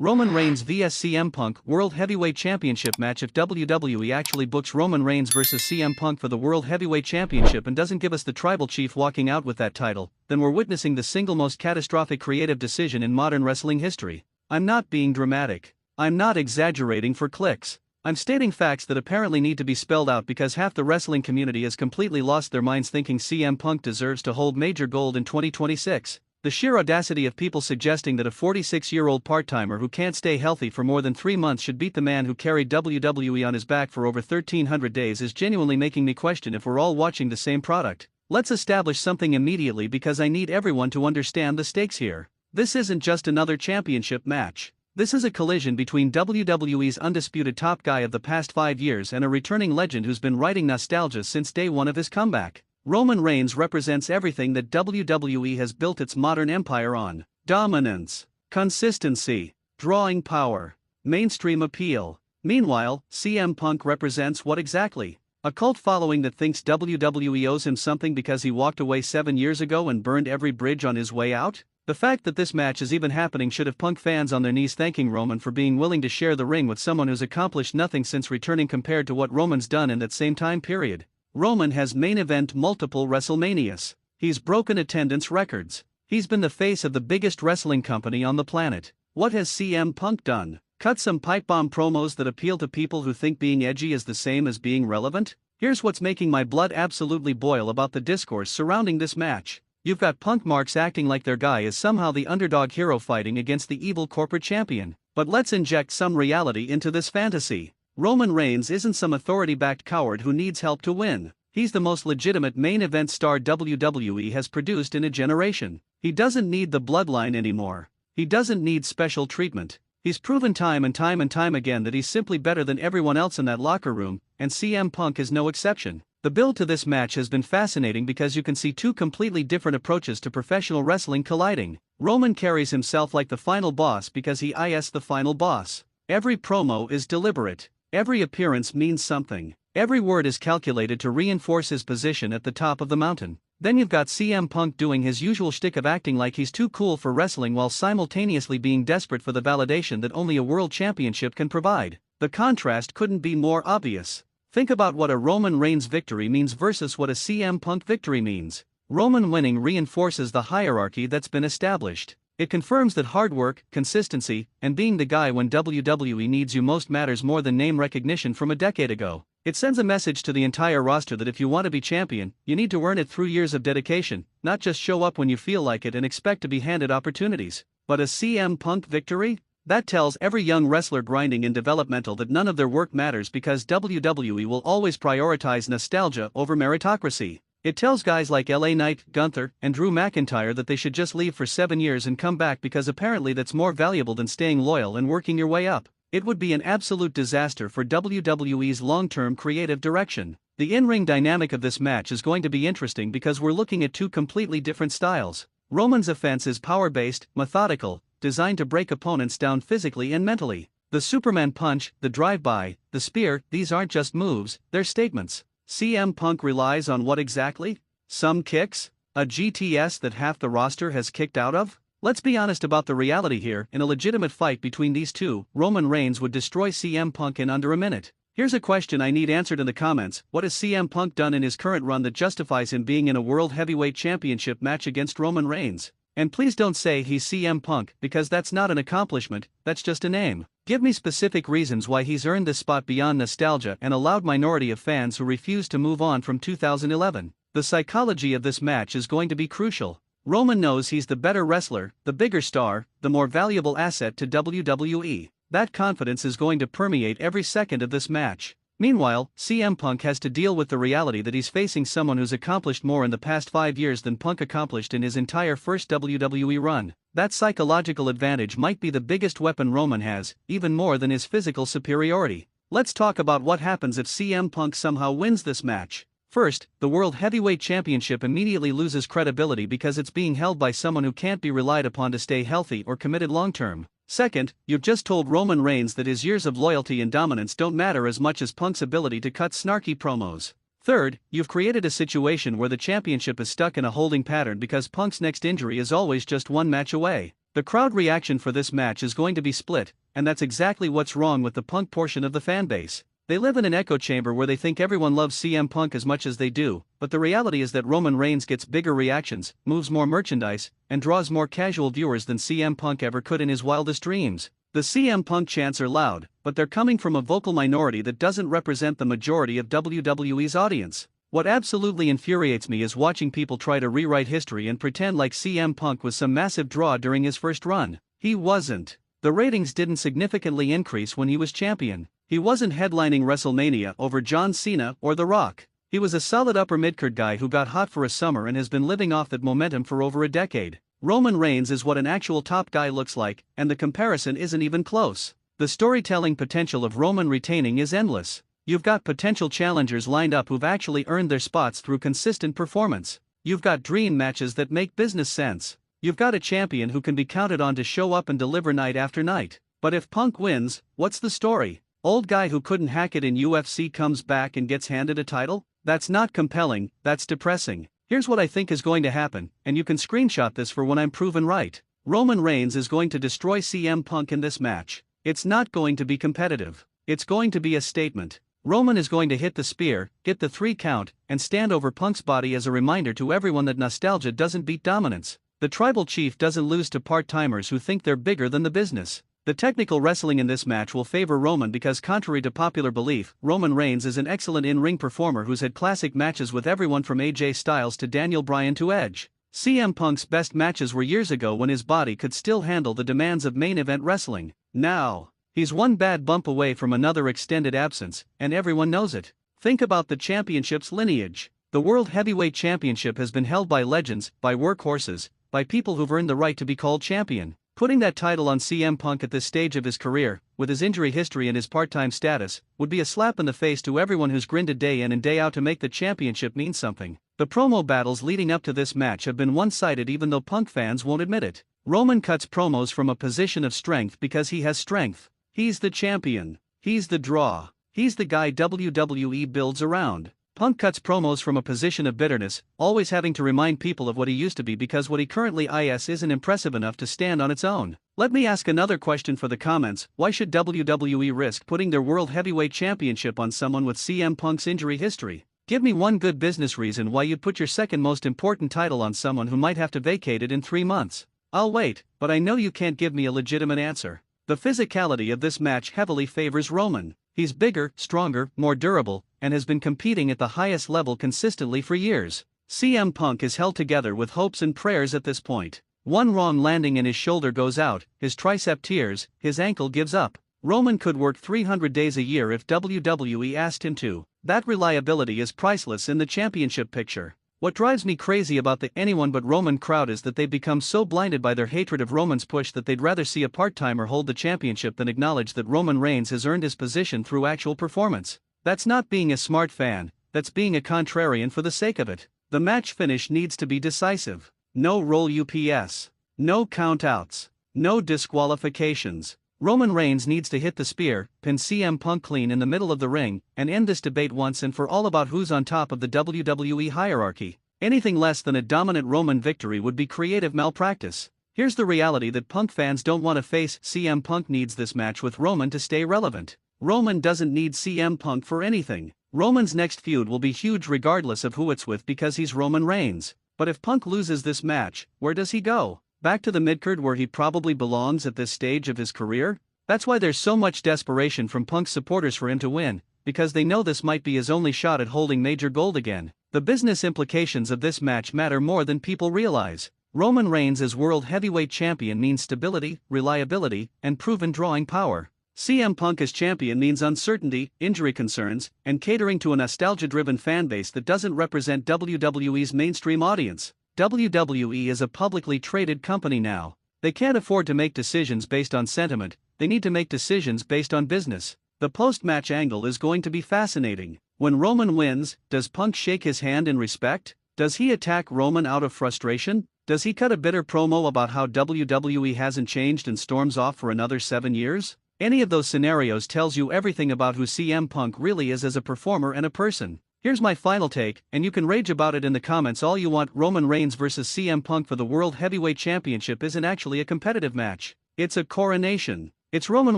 Roman Reigns vs CM Punk World Heavyweight Championship match. If WWE actually books Roman Reigns vs CM Punk for the World Heavyweight Championship and doesn't give us the Tribal Chief walking out with that title, then we're witnessing the single most catastrophic creative decision in modern wrestling history. I'm not being dramatic. I'm not exaggerating for clicks. I'm stating facts that apparently need to be spelled out because half the wrestling community has completely lost their minds thinking CM Punk deserves to hold major gold in 2026. The sheer audacity of people suggesting that a 46-year-old part-timer who can't stay healthy for more than 3 months should beat the man who carried WWE on his back for over 1,300 days is genuinely making me question if we're all watching the same product. Let's establish something immediately because I need everyone to understand the stakes here. This isn't just another championship match. This is a collision between WWE's undisputed top guy of the past 5 years and a returning legend who's been riding nostalgia since day one of his comeback. Roman Reigns represents everything that WWE has built its modern empire on: dominance, consistency, drawing power, mainstream appeal. Meanwhile, CM Punk represents what exactly? A cult following that thinks WWE owes him something because he walked away 7 years ago and burned every bridge on his way out? The fact that this match is even happening should have Punk fans on their knees thanking Roman for being willing to share the ring with someone who's accomplished nothing since returning compared to what Roman's done in that same time period. Roman has main event multiple WrestleManias. He's broken attendance records. He's been the face of the biggest wrestling company on the planet. What has CM Punk done? Cut some pipe bomb promos that appeal to people who think being edgy is the same as being relevant? Here's what's making my blood absolutely boil about the discourse surrounding this match. You've got Punk marks acting like their guy is somehow the underdog hero fighting against the evil corporate champion. But let's inject some reality into this fantasy. Roman Reigns isn't some authority-backed coward who needs help to win. He's the most legitimate main event star WWE has produced in a generation. He doesn't need the bloodline anymore. He doesn't need special treatment. He's proven time and time again that he's simply better than everyone else in that locker room, and CM Punk is no exception. The build to this match has been fascinating because you can see two completely different approaches to professional wrestling colliding. Roman carries himself like the final boss because he is the final boss. Every promo is deliberate. Every appearance means something. Every word is calculated to reinforce his position at the top of the mountain. Then you've got CM Punk doing his usual shtick of acting like he's too cool for wrestling while simultaneously being desperate for the validation that only a world championship can provide. The contrast couldn't be more obvious. Think about what a Roman Reigns victory means versus what a CM Punk victory means. Roman winning reinforces the hierarchy that's been established. It confirms that hard work, consistency, and being the guy when WWE needs you most matters more than name recognition from a decade ago. It sends a message to the entire roster that if you want to be champion, you need to earn it through years of dedication, not just show up when you feel like it and expect to be handed opportunities. But a CM Punk victory? That tells every young wrestler grinding in developmental that none of their work matters because WWE will always prioritize nostalgia over meritocracy. It tells guys like LA Knight, Gunther, and Drew McIntyre that they should just leave for 7 years and come back because apparently that's more valuable than staying loyal and working your way up. It would be an absolute disaster for WWE's long-term creative direction. The in-ring dynamic of this match is going to be interesting because we're looking at two completely different styles. Roman's offense is power-based, methodical, designed to break opponents down physically and mentally. The Superman punch, the drive-by, the spear, these aren't just moves, they're statements. CM Punk relies on what exactly? Some kicks? A GTS that half the roster has kicked out of? Let's be honest about the reality here. In a legitimate fight between these two, Roman Reigns would destroy CM Punk in under a minute. Here's a question I need answered in the comments. What has CM Punk done in his current run that justifies him being in a World Heavyweight Championship match against Roman Reigns? And please don't say he's CM Punk, because that's not an accomplishment, that's just a name. Give me specific reasons why he's earned this spot beyond nostalgia and a loud minority of fans who refuse to move on from 2011. The psychology of this match is going to be crucial. Roman knows he's the better wrestler, the bigger star, the more valuable asset to WWE. That confidence is going to permeate every second of this match. Meanwhile, CM Punk has to deal with the reality that he's facing someone who's accomplished more in the past 5 years than Punk accomplished in his entire first WWE run. That psychological advantage might be the biggest weapon Roman has, even more than his physical superiority. Let's talk about what happens if CM Punk somehow wins this match. First, the World Heavyweight Championship immediately loses credibility because it's being held by someone who can't be relied upon to stay healthy or committed long-term. Second, you've just told Roman Reigns that his years of loyalty and dominance don't matter as much as Punk's ability to cut snarky promos. Third, you've created a situation where the championship is stuck in a holding pattern because Punk's next injury is always just one match away. The crowd reaction for this match is going to be split, and that's exactly what's wrong with the Punk portion of the fanbase. They live in an echo chamber where they think everyone loves CM Punk as much as they do, but the reality is that Roman Reigns gets bigger reactions, moves more merchandise, and draws more casual viewers than CM Punk ever could in his wildest dreams. The CM Punk chants are loud, but they're coming from a vocal minority that doesn't represent the majority of WWE's audience. What absolutely infuriates me is watching people try to rewrite history and pretend like CM Punk was some massive draw during his first run. He wasn't. The ratings didn't significantly increase when he was champion. He wasn't headlining WrestleMania over John Cena or The Rock. He was a solid upper midcard guy who got hot for a summer and has been living off that momentum for over a decade. Roman Reigns is what an actual top guy looks like, and the comparison isn't even close. The storytelling potential of Roman retaining is endless. You've got potential challengers lined up who've actually earned their spots through consistent performance. You've got dream matches that make business sense. You've got a champion who can be counted on to show up and deliver night after night. But if Punk wins, what's the story? Old guy who couldn't hack it in UFC comes back and gets handed a title? That's not compelling, that's depressing. Here's what I think is going to happen, and you can screenshot this for when I'm proven right. Roman Reigns is going to destroy CM Punk in this match. It's not going to be competitive. It's going to be a statement. Roman is going to hit the spear, get the 3 count, and stand over Punk's body as a reminder to everyone that nostalgia doesn't beat dominance. The tribal chief doesn't lose to part-timers who think they're bigger than the business. The technical wrestling in this match will favor Roman because, contrary to popular belief, Roman Reigns is an excellent in-ring performer who's had classic matches with everyone from AJ Styles to Daniel Bryan to Edge. CM Punk's best matches were years ago when his body could still handle the demands of main event wrestling. Now, he's one bad bump away from another extended absence, and everyone knows it. Think about the championship's lineage. The World Heavyweight Championship has been held by legends, by workhorses, by people who've earned the right to be called champion. Putting that title on CM Punk at this stage of his career, with his injury history and his part-time status, would be a slap in the face to everyone who's grinded day in and day out to make the championship mean something. The promo battles leading up to this match have been one-sided even though Punk fans won't admit it. Roman cuts promos from a position of strength because he has strength. He's the champion. He's the draw. He's the guy WWE builds around. Punk cuts promos from a position of bitterness, always having to remind people of what he used to be because what he currently is isn't impressive enough to stand on its own. Let me ask another question for the comments: why should WWE risk putting their World Heavyweight Championship on someone with CM Punk's injury history? Give me one good business reason why you'd put your second most important title on someone who might have to vacate it in 3 months. I'll wait, but I know you can't give me a legitimate answer. The physicality of this match heavily favors Roman. He's bigger, stronger, more durable, and has been competing at the highest level consistently for years. CM Punk is held together with hopes and prayers at this point. One wrong landing and his shoulder goes out, his tricep tears, his ankle gives up. Roman could work 300 days a year if WWE asked him to. That reliability is priceless in the championship picture. What drives me crazy about the anyone but Roman crowd is that they've become so blinded by their hatred of Roman's push that they'd rather see a part-timer hold the championship than acknowledge that Roman Reigns has earned his position through actual performance. That's not being a smart fan, that's being a contrarian for the sake of it. The match finish needs to be decisive. No roll UPS. No countouts. No disqualifications. Roman Reigns needs to hit the spear, pin CM Punk clean in the middle of the ring, and end this debate once and for all about who's on top of the WWE hierarchy. Anything less than a dominant Roman victory would be creative malpractice. Here's the reality that Punk fans don't want to face: CM Punk needs this match with Roman to stay relevant. Roman doesn't need CM Punk for anything. Roman's next feud will be huge regardless of who it's with because he's Roman Reigns. But if Punk loses this match, where does he go? Back to the midcard where he probably belongs at this stage of his career? That's why there's so much desperation from Punk's supporters for him to win, because they know this might be his only shot at holding major gold again. The business implications of this match matter more than people realize. Roman Reigns as World Heavyweight Champion means stability, reliability, and proven drawing power. CM Punk as champion means uncertainty, injury concerns, and catering to a nostalgia-driven fanbase that doesn't represent WWE's mainstream audience. WWE is a publicly traded company now. They can't afford to make decisions based on sentiment, they need to make decisions based on business. The post-match angle is going to be fascinating. When Roman wins, does Punk shake his hand in respect? Does he attack Roman out of frustration? Does he cut a bitter promo about how WWE hasn't changed and storms off for another 7 years? Any of those scenarios tells you everything about who CM Punk really is as a performer and a person. Here's my final take, and you can rage about it in the comments all you want. Roman Reigns vs CM Punk for the World Heavyweight Championship isn't actually a competitive match. It's a coronation. It's Roman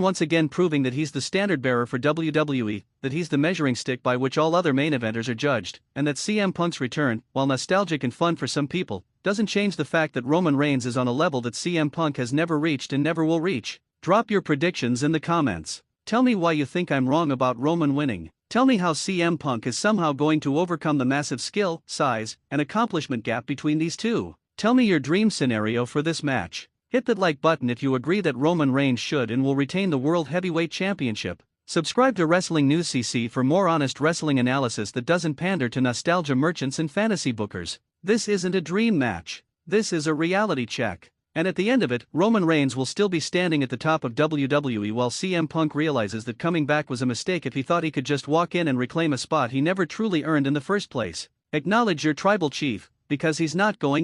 once again proving that he's the standard bearer for WWE, that he's the measuring stick by which all other main eventers are judged, and that CM Punk's return, while nostalgic and fun for some people, doesn't change the fact that Roman Reigns is on a level that CM Punk has never reached and never will reach. Drop your predictions in the comments. Tell me why you think I'm wrong about Roman winning. Tell me how CM Punk is somehow going to overcome the massive skill, size, and accomplishment gap between these two. Tell me your dream scenario for this match. Hit that like button if you agree that Roman Reigns should and will retain the World Heavyweight Championship. Subscribe to Wrestling News CC for more honest wrestling analysis that doesn't pander to nostalgia merchants and fantasy bookers. This isn't a dream match. This is a reality check. And at the end of it, Roman Reigns will still be standing at the top of WWE while CM Punk realizes that coming back was a mistake if he thought he could just walk in and reclaim a spot he never truly earned in the first place. Acknowledge your tribal chief, because he's not going